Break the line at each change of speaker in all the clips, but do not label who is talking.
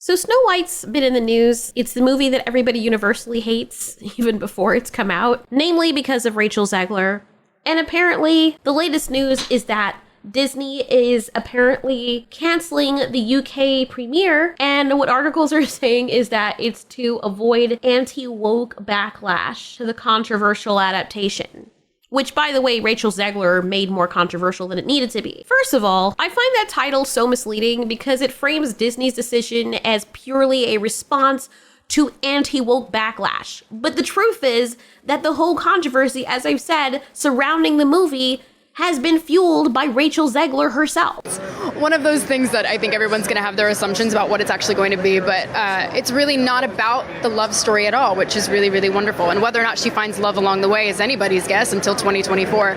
So Snow White's been in the news. It's the movie that everybody universally hates, even before it's come out, namely because of Rachel Zegler. And apparently, the latest news is that Disney is apparently canceling the UK premiere, and what articles are saying is that it's to avoid anti-woke backlash to the controversial adaptation. Which, by the way, Rachel Zegler made more controversial than it needed to be. First of all, I find that title so misleading because it frames Disney's decision as purely a response to anti-woke backlash. But the truth is that the whole controversy, as I've said, surrounding the movie has been fueled by Rachel Zegler herself.
One of those things that I think everyone's going to have their assumptions about what it's actually going to be, but it's really not about the love story at all, which is really, really wonderful. And whether or not she finds love along the way is anybody's guess until 2024.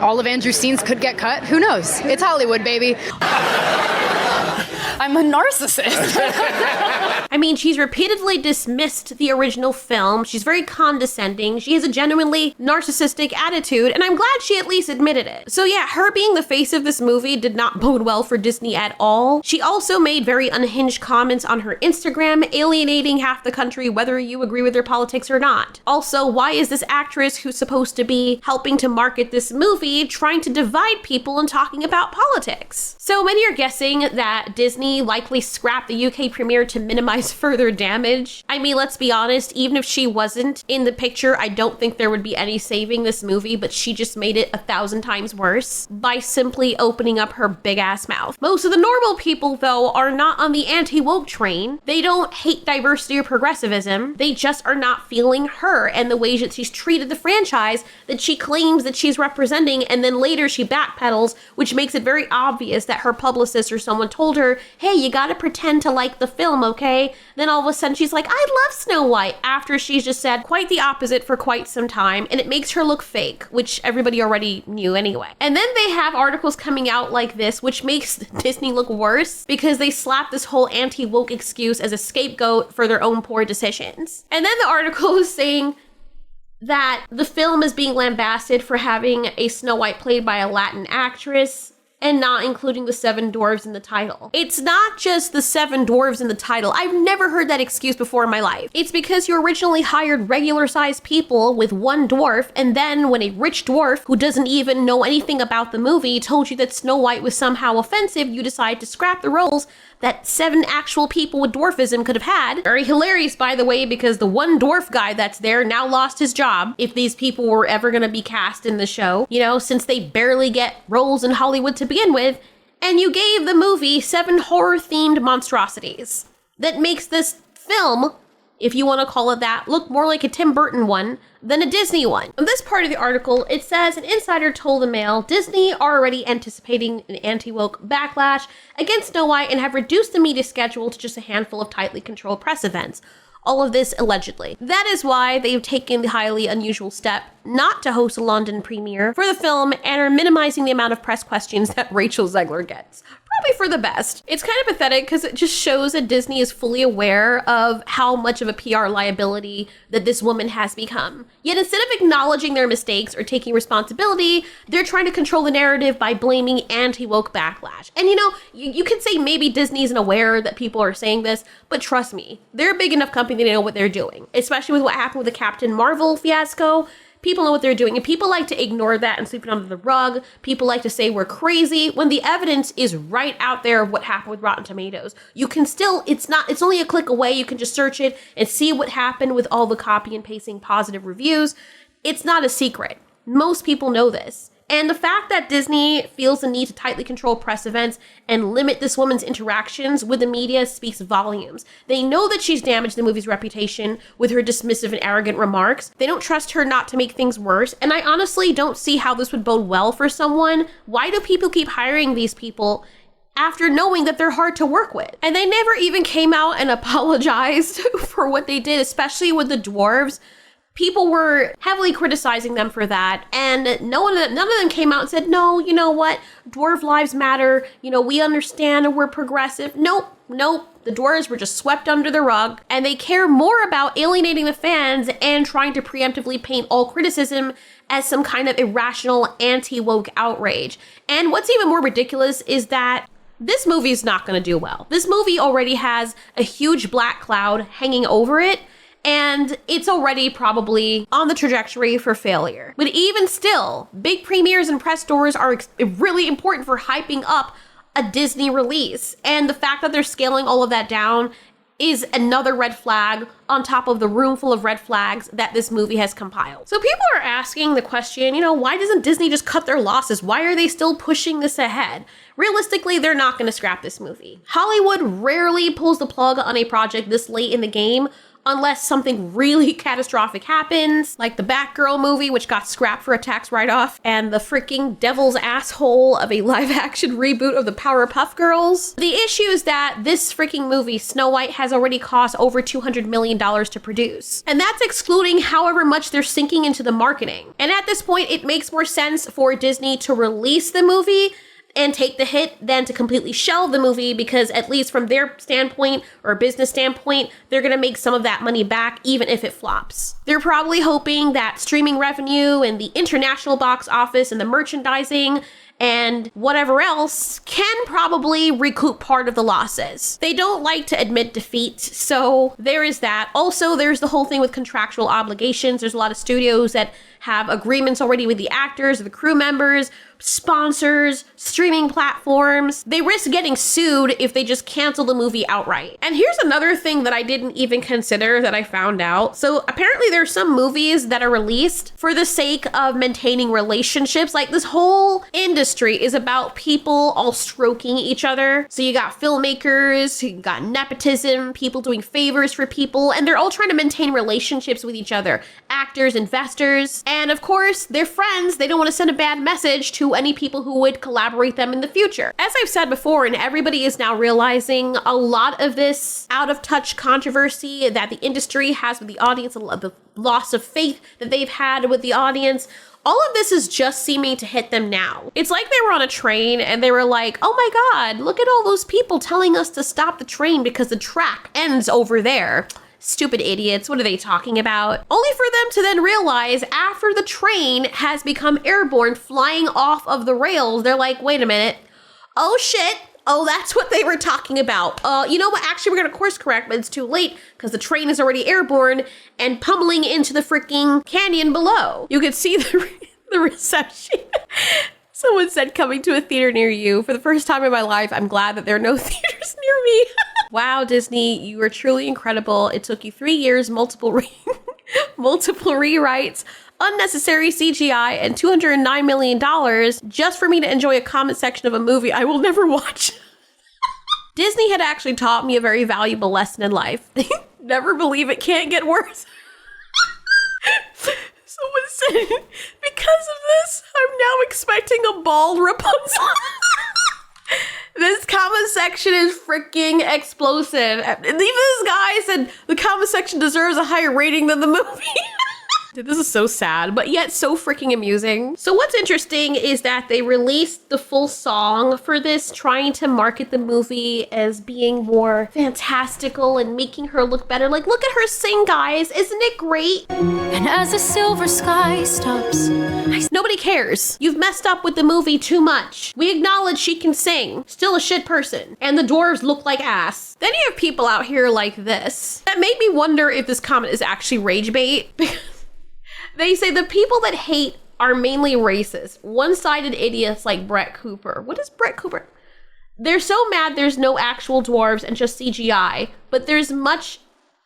All of Andrew's scenes could get cut. Who knows? It's Hollywood, baby. I'm a narcissist.
I mean, she's repeatedly dismissed the original film. She's very condescending. She has a genuinely narcissistic attitude, and I'm glad she at least admitted it. So yeah, her being the face of this movie did not bode well for Disney at all. She also made very unhinged comments on her Instagram, alienating half the country whether you agree with her politics or not. Also, why is this actress who's supposed to be helping to market this movie trying to divide people and talking about politics? So many are guessing that Disney likely scrapped the UK premiere to minimize further damage. I mean, let's be honest, even if she wasn't in the picture, I don't think there would be any saving this movie, but she just made it 1,000 times worse by simply opening up her big ass mouth. Most of the normal people, though, are not on the anti-woke train. They don't hate diversity or progressivism. They just are not feeling her and the way that she's treated the franchise that she claims that she's representing, and then later she backpedals, which makes it very obvious that her publicist or someone told her, hey, you gotta pretend to like the film, okay? Then all of a sudden she's like, I love Snow White, after she's just said quite the opposite for quite some time, and it makes her look fake, which everybody already knew anyway. And then they have articles coming out like this, which makes Disney look worse because they slap this whole anti-woke excuse as a scapegoat for their own poor decisions. And then the article is saying that the film is being lambasted for having a Snow White played by a Latin actress and not including the 7 dwarves in the title. It's not just the 7 dwarves in the title. I've never heard that excuse before in my life. It's because you originally hired regular-sized people with 1 dwarf, and then when a rich dwarf who doesn't even know anything about the movie told you that Snow White was somehow offensive, you decided to scrap the roles that 7 actual people with dwarfism could have had. Very hilarious, by the way, because the 1 dwarf guy that's there now lost his job if these people were ever gonna be cast in the show, you know, since they barely get roles in Hollywood to begin with. And you gave the movie 7 horror-themed monstrosities that makes this film, if you want to call it that, look more like a Tim Burton one than a Disney one. In this part of the article, it says an insider told the Mail Disney are already anticipating an anti-woke backlash against Snow White and have reduced the media schedule to just a handful of tightly controlled press events. All of this allegedly. That is why they've taken the highly unusual step not to host a London premiere for the film and are minimizing the amount of press questions that Rachel Zegler gets. Probably for the best. It's kind of pathetic because it just shows that Disney is fully aware of how much of a PR liability that this woman has become. Yet instead of acknowledging their mistakes or taking responsibility, they're trying to control the narrative by blaming anti-woke backlash. And you know, you could say maybe Disney isn't aware that people are saying this, but trust me, they're a big enough company they know what they're doing. Especially with what happened with the Captain Marvel fiasco. People know what they're doing, and people like to ignore that and sweep it under the rug. People like to say we're crazy when the evidence is right out there of what happened with Rotten Tomatoes. You can still, it's only a click away. You can just search it and see what happened with all the copy and pasting positive reviews. It's not a secret. Most people know this. And the fact that Disney feels the need to tightly control press events and limit this woman's interactions with the media speaks volumes. They know that she's damaged the movie's reputation with her dismissive and arrogant remarks. They don't trust her not to make things worse. And I honestly don't see how this would bode well for someone. Why do people keep hiring these people after knowing that they're hard to work with? And they never even came out and apologized for what they did, especially with the dwarves. People were heavily criticizing them for that, and none of them came out and said, no, you know what, dwarf lives matter, you know, we understand and we're progressive. Nope. The dwarves were just swept under the rug, and they care more about alienating the fans and trying to preemptively paint all criticism as some kind of irrational anti-woke outrage. And what's even more ridiculous is that this movie is not going to do well. This movie already has a huge black cloud hanging over it, and it's already probably on the trajectory for failure. But even still, big premieres and press tours are really important for hyping up a Disney release. And the fact that they're scaling all of that down is another red flag on top of the room full of red flags that this movie has compiled. So people are asking the question, why doesn't Disney just cut their losses? Why are they still pushing this ahead? Realistically, they're not going to scrap this movie. Hollywood rarely pulls the plug on a project this late in the game unless something really catastrophic happens, like the Batgirl movie, which got scrapped for a tax write-off, and the freaking devil's asshole of a live-action reboot of the Powerpuff Girls. The issue is that this freaking movie, Snow White, has already cost over $200 million to produce. And that's excluding however much they're sinking into the marketing. And at this point, it makes more sense for Disney to release the movie and take the hit than to completely shelve the movie, because at least from their standpoint or business standpoint, they're going to make some of that money back even if it flops. They're probably hoping that streaming revenue and the international box office and the merchandising and whatever else can probably recoup part of the losses. They don't like to admit defeat, so there is that. Also, there's the whole thing with contractual obligations. There's a lot of studios that have agreements already with the actors, the crew members, sponsors, streaming platforms. They risk getting sued if they just cancel the movie outright. And here's another thing that I didn't even consider that I found out. So apparently there's some movies that are released for the sake of maintaining relationships. Like, this whole industry is about people all stroking each other. So you got filmmakers, you got nepotism, people doing favors for people, and they're all trying to maintain relationships with each other. Actors, investors, and of course, they're friends. They don't want to send a bad message to any people who would collaborate them in the future. As I've said before, and everybody is now realizing, a lot of this out of touch controversy that the industry has with the audience, the loss of faith that they've had with the audience, all of this is just seeming to hit them now. It's like they were on a train and they were like, oh my God, look at all those people telling us to stop the train because the track ends over there. Stupid idiots, what are they talking about? Only for them to then realize after the train has become airborne, flying off of the rails, they're like, wait a minute. Oh shit. Oh, that's what they were talking about. You know what? Actually, we're going to course correct, but it's too late because the train is already airborne and pummeling into the freaking canyon below. You could see the reception. Someone said, coming to a theater near you. For the first time in my life, I'm glad that there are no theaters near me. Wow, Disney, you are truly incredible. It took you 3 years, multiple rewrites, unnecessary CGI, and $209 million just for me to enjoy a comment section of a movie I will never watch. Disney had actually taught me a very valuable lesson in life. Never believe it can't get worse. Someone said, because of this, I'm now expecting a bald Rapunzel. This comment section is freaking explosive. Even this guy said the comment section deserves a higher rating than the movie. Dude, this is so sad, but yet so freaking amusing. So what's interesting is that they released the full song for this, trying to market the movie as being more fantastical and making her look better. Like, look at her sing, guys. Isn't it great?
And as the silver sky stops,
nobody cares. You've messed up with the movie too much. We acknowledge she can sing. Still a shit person. And the dwarves look like ass. Then you have people out here like this. That made me wonder if this comment is actually rage bait. They say the people that hate are mainly racist, one-sided idiots like Brett Cooper. What is Brett Cooper? They're so mad there's no actual dwarves and just CGI, but there's so much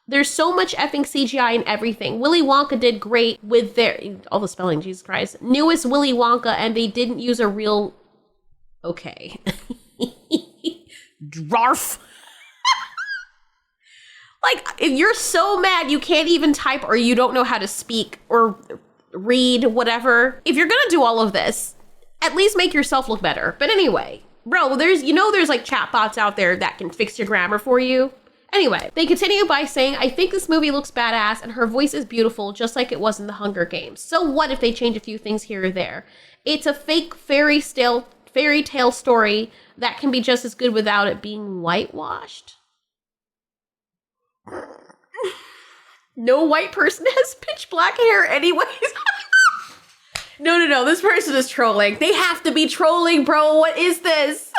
effing CGI in everything. Willy Wonka did great with their, all the spelling, Jesus Christ, newest Willy Wonka, and they didn't use a real, okay. Dwarf. Like, if you're so mad you can't even type or you don't know how to speak or read, whatever, if you're gonna do all of this, at least make yourself look better. But anyway, bro, there's like chatbots out there that can fix your grammar for you. Anyway, they continue by saying, I think this movie looks badass and her voice is beautiful, just like it was in the Hunger Games. So what if they change a few things here or there? It's a fake fairy tale story that can be just as good without it being whitewashed. No white person has pitch black hair anyways. No, this person is trolling. They have to be trolling, bro. What is this?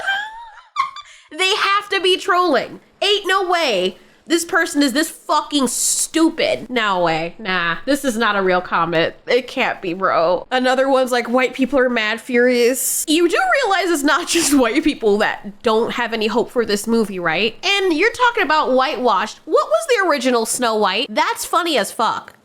They have to be trolling. Ain't no way this person is this fucking stupid. No way. Nah, this is not a real comment. It can't be, bro. Another one's like, white people are mad furious. You do realize it's not just white people that don't have any hope for this movie, right? And you're talking about whitewashed. What was the original Snow White? That's funny as fuck.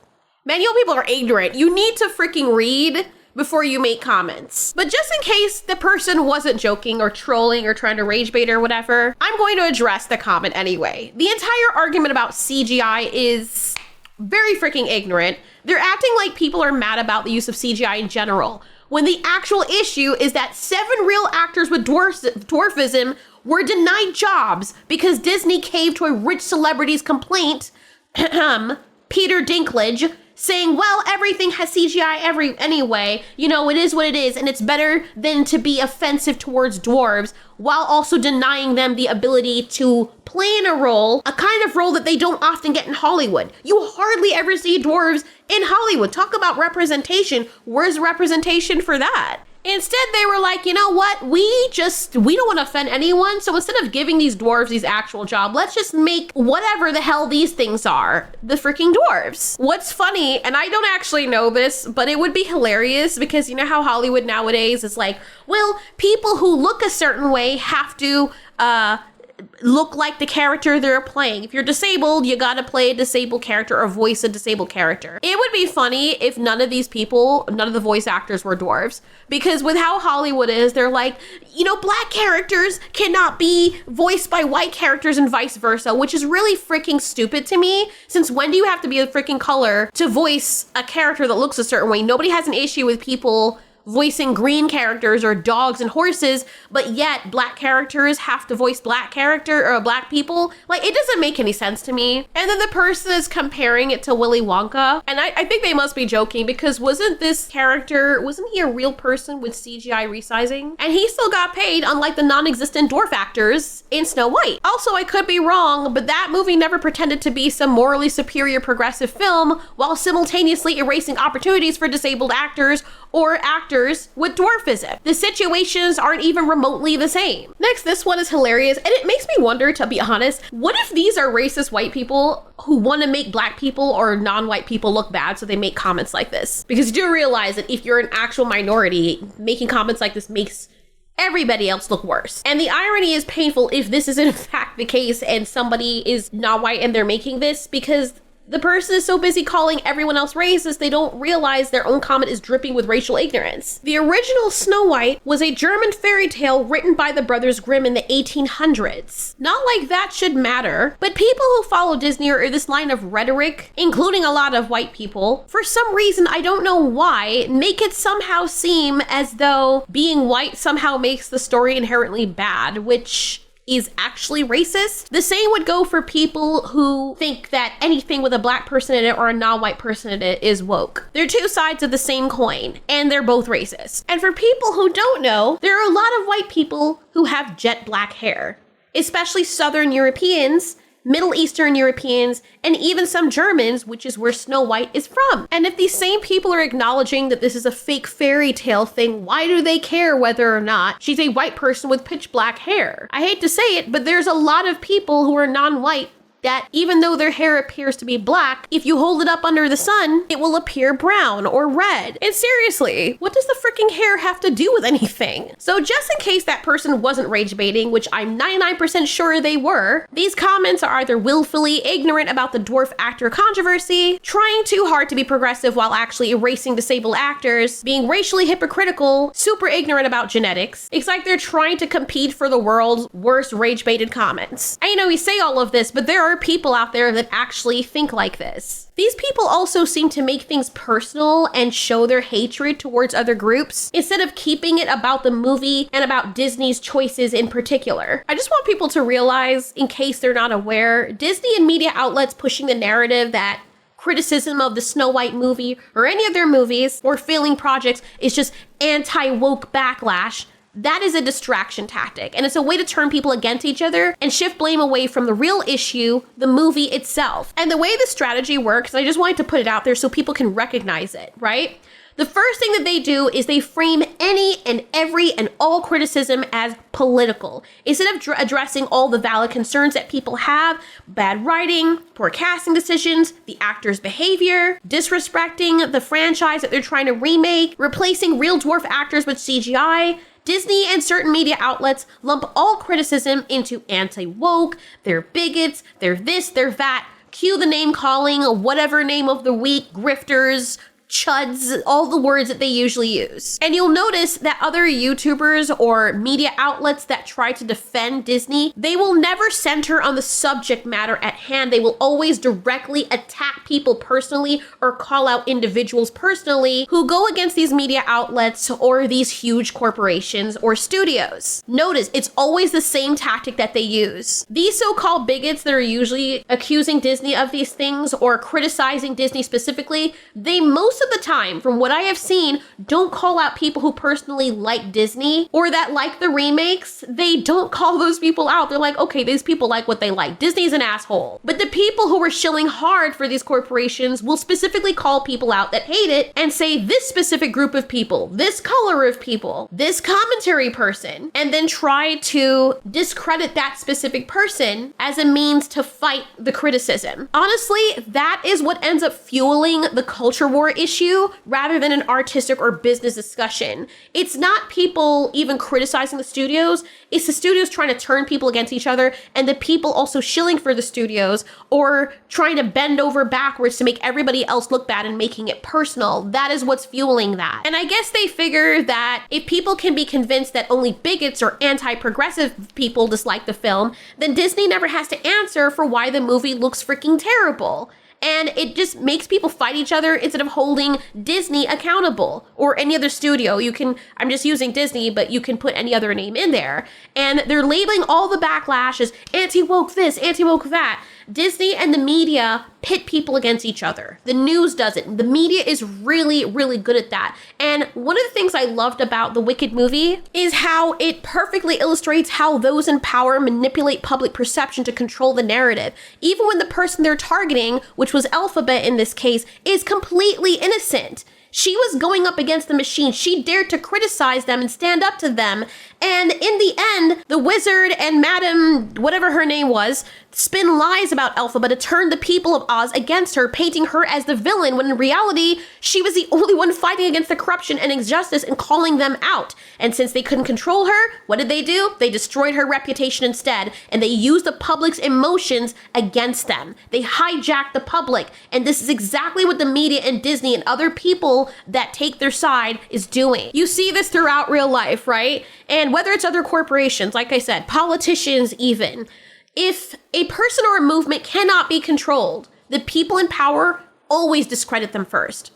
Man, you people are ignorant. You need to freaking read before you make comments. But just in case the person wasn't joking or trolling or trying to rage bait or whatever, I'm going to address the comment anyway. The entire argument about CGI is very freaking ignorant. They're acting like people are mad about the use of CGI in general, when the actual issue is that 7 real actors with dwarfism were denied jobs because Disney caved to a rich celebrity's complaint, Peter Dinklage, saying, well, everything has CGI anyway, you know, it is what it is, and it's better than to be offensive towards dwarves, while also denying them the ability to play in a role, a kind of role that they don't often get in Hollywood. You hardly ever see dwarves in Hollywood. Talk about representation. Where's representation for that? Instead, they were like, you know what? We don't want to offend anyone. So instead of giving these dwarves these actual jobs, let's just make whatever the hell these things are, the freaking dwarves. What's funny, and I don't actually know this, but it would be hilarious because you know how Hollywood nowadays is like, well, people who look a certain way have to, look like the character they're playing. If you're disabled, you gotta play a disabled character or voice a disabled character. It would be funny if none of the voice actors were dwarves. Because with how Hollywood is, they're like, you know, black characters cannot be voiced by white characters and vice versa, which is really freaking stupid to me. Since when do you have to be a freaking color to voice a character that looks a certain way? Nobody has an issue with people voicing green characters or dogs and horses, but yet black characters have to voice black people. Like, it doesn't make any sense to me. And then the person is comparing it to Willy Wonka. And I think they must be joking because wasn't he a real person with CGI resizing? And he still got paid, unlike the non-existent dwarf actors in Snow White. Also, I could be wrong, but that movie never pretended to be some morally superior progressive film while simultaneously erasing opportunities for disabled actors or actors with dwarfism. The situations aren't even remotely the same. Next, this one is hilarious, and it makes me wonder, to be honest, what if these are racist white people who want to make black people or non-white people look bad, so they make comments like this? Because you do realize that if you're an actual minority, making comments like this makes everybody else look worse. And the irony is painful if this is in fact the case and somebody is not white and they're making this, because the person is so busy calling everyone else racist, they don't realize their own comment is dripping with racial ignorance. The original Snow White was a German fairy tale written by the Brothers Grimm in the 1800s. Not like that should matter, but people who follow Disney or this line of rhetoric, including a lot of white people, for some reason, I don't know why, make it somehow seem as though being white somehow makes the story inherently bad, which is actually racist. The same would go for people who think that anything with a black person in it or a non-white person in it is woke. They're two sides of the same coin, and they're both racist. And for people who don't know, there are a lot of white people who have jet black hair, especially Southern Europeans, Middle Eastern Europeans, and even some Germans, which is where Snow White is from. And if these same people are acknowledging that this is a fake fairy tale thing, why do they care whether or not she's a white person with pitch black hair? I hate to say it, but there's a lot of people who are non-white that even though their hair appears to be black, if you hold it up under the sun, it will appear brown or red. And seriously, what does the freaking hair have to do with anything? So just in case that person wasn't rage baiting, which I'm 99% sure they were, these comments are either willfully ignorant about the dwarf actor controversy, trying too hard to be progressive while actually erasing disabled actors, being racially hypocritical, super ignorant about genetics. It's like they're trying to compete for the world's worst rage baited comments. I know we say all of this, but there are people out there that actually think like this. These people also seem to make things personal and show their hatred towards other groups instead of keeping it about the movie and about Disney's choices in particular. I just want people to realize, in case they're not aware, Disney and media outlets pushing the narrative that criticism of the Snow White movie or any of their movies or failing projects is just anti-woke backlash. That is a distraction tactic, and it's a way to turn people against each other and shift blame away from the real issue, the movie itself. And the way the strategy works, I just wanted to put it out there so people can recognize it, right? The first thing that they do is they frame any and every and all criticism as political. Instead of addressing all the valid concerns that people have, bad writing, poor casting decisions, the actor's behavior, disrespecting the franchise that they're trying to remake, replacing real dwarf actors with CGI, Disney and certain media outlets lump all criticism into anti-woke, they're bigots, they're this, they're that, cue the name calling, whatever name of the week, grifters, chuds, all the words that they usually use. And you'll notice that other YouTubers or media outlets that try to defend Disney, they will never center on the subject matter at hand. They will always directly attack people personally or call out individuals personally who go against these media outlets or these huge corporations or studios. Notice, it's always the same tactic that they use. These so-called bigots that are usually accusing Disney of these things or criticizing Disney specifically, they most of the time, from what I have seen, don't call out people who personally like Disney or that like the remakes. They don't call those people out. They're like, okay, these people like what they like. Disney's an asshole. But the people who are shilling hard for these corporations will specifically call people out that hate it and say this specific group of people, this color of people, this commentary person, and then try to discredit that specific person as a means to fight the criticism. Honestly, that is what ends up fueling the culture war issue rather than an artistic or business discussion. It's not people even criticizing the studios, it's the studios trying to turn people against each other and the people also shilling for the studios or trying to bend over backwards to make everybody else look bad and making it personal. That is what's fueling that. And I guess they figure that if people can be convinced that only bigots or anti-progressive people dislike the film, then Disney never has to answer for why the movie looks freaking terrible. And it just makes people fight each other instead of holding Disney accountable or any other studio. I'm just using Disney, but you can put any other name in there. And they're labeling all the backlash as anti-woke this, anti-woke that. Disney and the media pit people against each other. The news does it. The media is really, really good at that. And one of the things I loved about the Wicked movie is how it perfectly illustrates how those in power manipulate public perception to control the narrative. Even when the person they're targeting, which was Alphabet in this case, is completely innocent. She was going up against the machine. She dared to criticize them and stand up to them. And in the end, the wizard and Madam, whatever her name was, spin lies about Alphabet to turn the people of Oz against her, painting her as the villain, when in reality, she was the only one fighting against the corruption and injustice and calling them out. And since they couldn't control her, what did they do? They destroyed her reputation instead, and they used the public's emotions against them. They hijacked the public, and this is exactly what the media and Disney and other people that take their side is doing. You see this throughout real life, right? And whether it's other corporations, like I said, politicians even, if a person or a movement cannot be controlled, the people in power always discredit them first.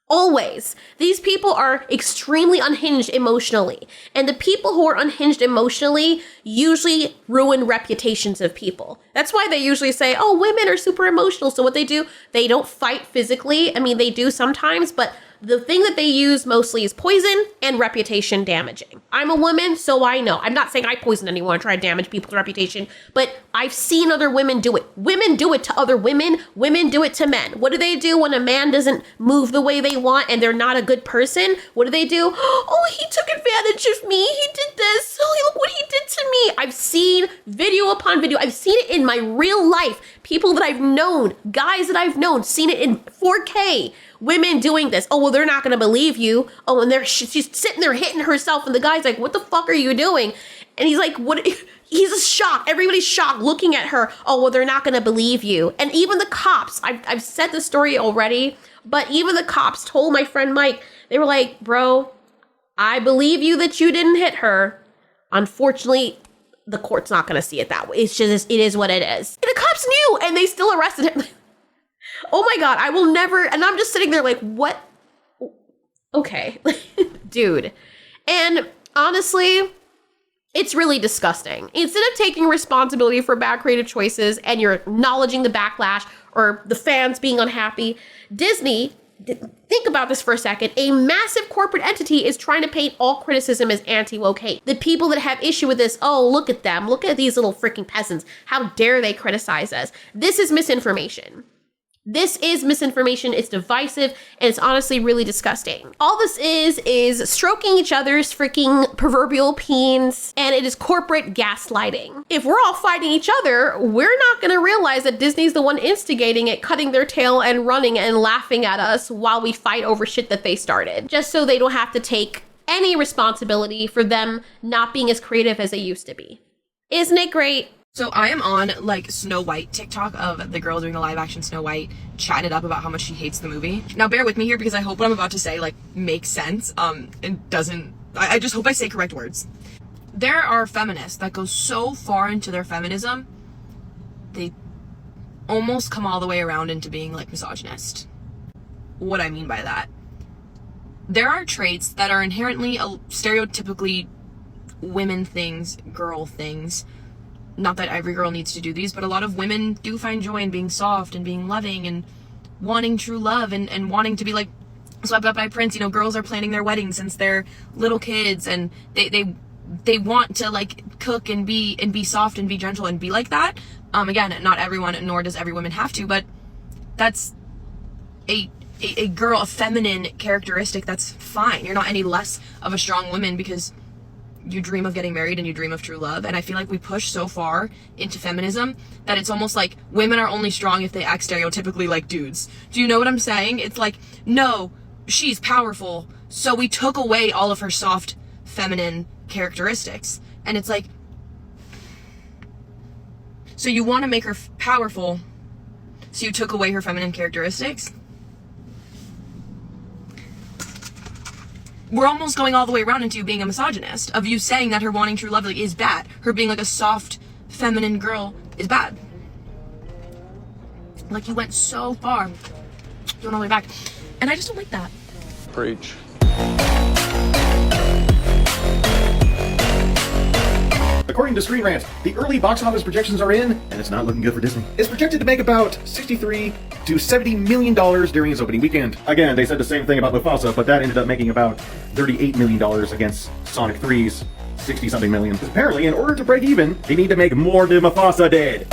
Always. These people are extremely unhinged emotionally. And the people who are unhinged emotionally usually ruin reputations of people. That's why they usually say, oh, women are super emotional. So what they do, they don't fight physically. I mean, they do sometimes, but the thing that they use mostly is poison and reputation damaging. I'm a woman, so I know. I'm not saying I poison anyone or try to damage people's reputation, but I've seen other women do it. Women do it to other women. Women do it to men. What do they do when a man doesn't move the way they want and they're not a good person? What do they do? Oh, he took advantage of me. He did this. Oh, look what he did to me. I've seen video upon video. I've seen it in my real life. People that I've known, guys that I've known, seen it in 4K. Women doing this. Oh, well, they're not going to believe you. Oh, and she's sitting there hitting herself. And the guy's like, what the fuck are you doing? And he's like, what? He's shocked. Everybody's shocked looking at her. Oh, well, they're not going to believe you. And even the cops, I've said the story already, but even the cops told my friend Mike, they were like, bro, I believe you that you didn't hit her. Unfortunately, the court's not going to see it that way. It's just, it is what it is. And the cops knew, and they still arrested him. Oh my God, I will never, and I'm just sitting there like, what? Okay, dude. And honestly, it's really disgusting. Instead of taking responsibility for bad creative choices and you're acknowledging the backlash or the fans being unhappy, Disney, think about this for a second, a massive corporate entity is trying to paint all criticism as anti-woke hate. The people that have issue with this, oh, look at them. Look at these little freaking peasants. How dare they criticize us? This is misinformation. This is misinformation, it's divisive, and it's honestly really disgusting. All this is stroking each other's freaking proverbial peens, and it is corporate gaslighting. If we're all fighting each other, we're not gonna realize that Disney's the one instigating it, cutting their tail and running and laughing at us while we fight over shit that they started, just so they don't have to take any responsibility for them not being as creative as they used to be. Isn't it great?
So I am on like Snow White TikTok of the girl doing the live action Snow White, chatting it up about how much she hates the movie. Now bear with me here because I hope what I'm about to say like makes sense. And doesn't, I just hope I say correct words. There are feminists that go so far into their feminism, they almost come all the way around into being like misogynist. What I mean by that, there are traits that are inherently stereotypically women things, girl things. Not that every girl needs to do these, but a lot of women do find joy in being soft and being loving and wanting true love and wanting to be like swept up by Prince. You know, girls are planning their weddings since they're little kids, and they want to like cook and be soft and be gentle and be like that. Again, not everyone, nor does every woman have to, but that's a girl, a feminine characteristic. That's fine. You're not any less of a strong woman because you dream of getting married and you dream of true love. And I feel like we push so far into feminism that it's almost like women are only strong if they act stereotypically like dudes. Do you know what I'm saying? It's like, no, she's powerful, so we took away all of her soft feminine characteristics. And it's like, so you want to make her powerful, so you took away her feminine characteristics? We're almost going all the way around into you being a misogynist, of you saying that her wanting true love is bad. Her being like a soft, feminine girl is bad. Like, you went so far. You went all the way back. And I just don't like that.
Preach.
According to Screen Rant, the early box office projections are in, and it's not looking good for Disney. It's projected to make about $63 to $70 million during its opening weekend. Again, they said the same thing about Mufasa, but that ended up making about $38 million against Sonic 3's 60-something million. Apparently, in order to break even, they need to make more than Mufasa did.